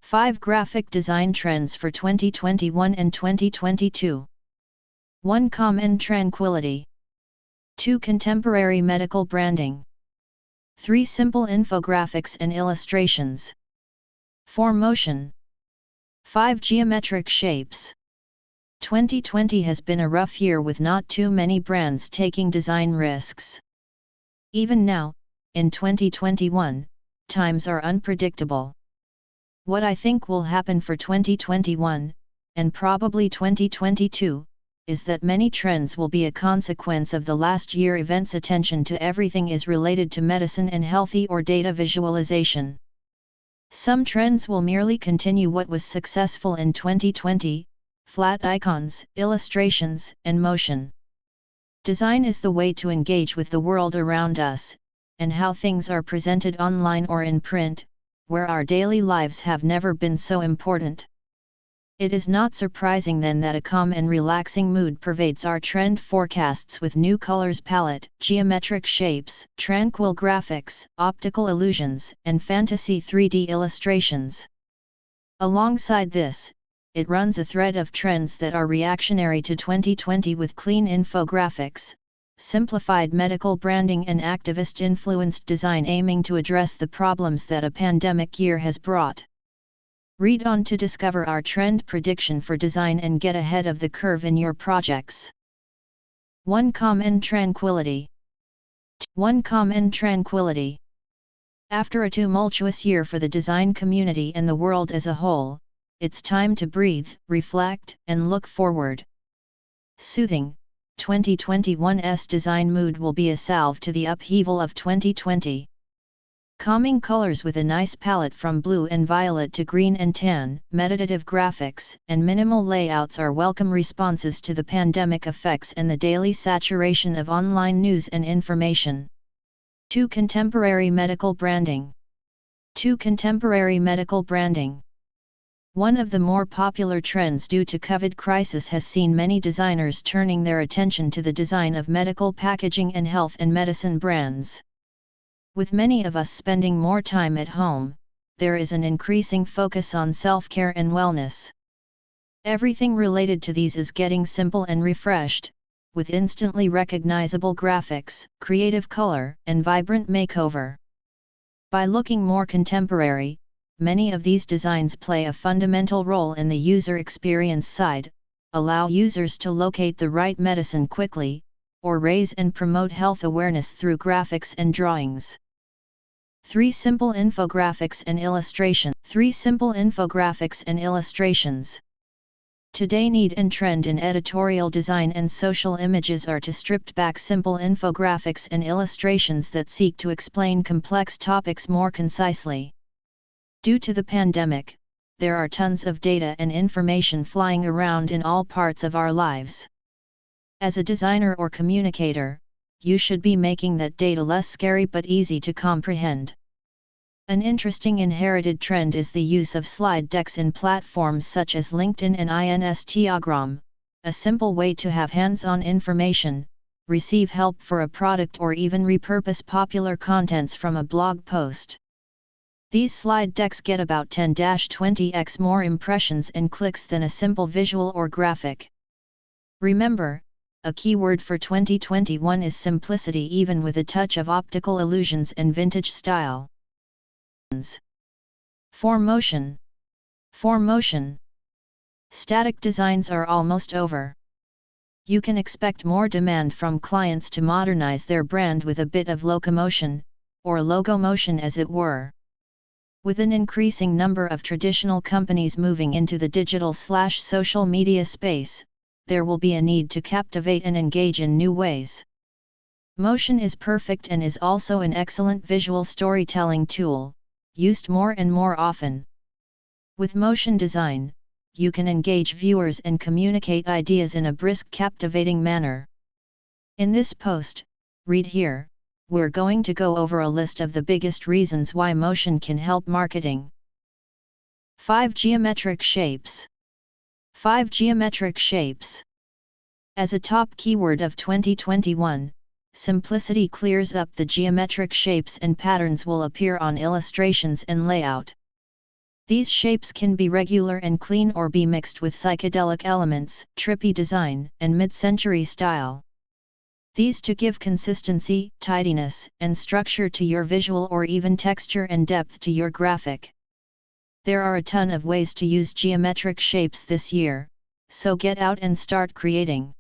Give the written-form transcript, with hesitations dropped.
5 Graphic Design Trends for 2021 and 2022. 1. Common Tranquility. 2. Contemporary medical branding. 3. Simple infographics and illustrations. 4. Motion. 5. Geometric shapes. 2020 has been a rough year with not too many brands taking design risks. Even now, in 2021, times are unpredictable. What I think will happen for 2021, and probably 2022, is that many trends will be a consequence of the last year events. Attention to everything is related to medicine and healthy or data visualization. Some trends will merely continue what was successful in 2020, flat icons, illustrations, and motion. Design is the way to engage with the world around us, and how things are presented online or in print, where our daily lives have never been so important. It is not surprising then that a calm and relaxing mood pervades our trend forecasts with new colors palette, geometric shapes, tranquil graphics, optical illusions, and fantasy 3D illustrations. Alongside this, it runs a thread of trends that are reactionary to 2020 with clean infographics, simplified medical branding and activist-influenced design aiming to address the problems that a pandemic year has brought. Read on to discover our trend prediction for design and get ahead of the curve in your projects. 1. Common Tranquility. 1. Common Tranquility. After a tumultuous year for the design community and the world as a whole, it's time to breathe, reflect, and look forward. Soothing, 2021's design mood will be a salve to the upheaval of 2020. Calming colors with a nice palette from blue and violet to green and tan, meditative graphics, and minimal layouts are welcome responses to the pandemic effects and the daily saturation of online news and information. 2. Contemporary medical branding. 2. Contemporary medical branding. One of the more popular trends due to COVID crisis has seen many designers turning their attention to the design of medical packaging and health and medicine brands. With many of us spending more time at home, there is an increasing focus on self-care and wellness. Everything related to these is getting simple and refreshed, with instantly recognizable graphics, creative color, and vibrant makeover. By looking more contemporary, many of these designs play a fundamental role in the user experience side, allow users to locate the right medicine quickly, or raise and promote health awareness through graphics and drawings. 3. Simple infographics and illustration. 3. Simple infographics and illustrations. Today need and trend in editorial design and social images are to stripped back simple infographics and illustrations that seek to explain complex topics more concisely. Due to the pandemic, there are tons of data and information flying around in all parts of our lives. As a designer or communicator, you should be making that data less scary but easy to comprehend. An interesting inherited trend is the use of slide decks in platforms such as LinkedIn and Instagram, a simple way to have hands-on information, receive help for a product or even repurpose popular contents from a blog post. These slide decks get about 10-20x more impressions and clicks than a simple visual or graphic. Remember, a keyword for 2021 is simplicity, even with a touch of optical illusions and vintage style. 4. Motion. 4. Motion. Static designs are almost over. You can expect more demand from clients to modernize their brand with a bit of locomotion, or logomotion as it were. With an increasing number of traditional companies moving into the digital/social media space, there will be a need to captivate and engage in new ways. Motion is perfect and is also an excellent visual storytelling tool, used more and more often. With motion design, you can engage viewers and communicate ideas in a brisk, captivating manner. In this post, read here, we're going to go over a list of the biggest reasons why motion can help marketing. 5 Geometric shapes. 5 Geometric shapes. As a top keyword of 2021, simplicity clears up the geometric shapes and patterns will appear on illustrations and layout. These shapes can be regular and clean or be mixed with psychedelic elements, trippy design, and mid-century style. These to give consistency, tidiness, and structure to your visual or even texture and depth to your graphic. There are a ton of ways to use geometric shapes this year, so get out and start creating.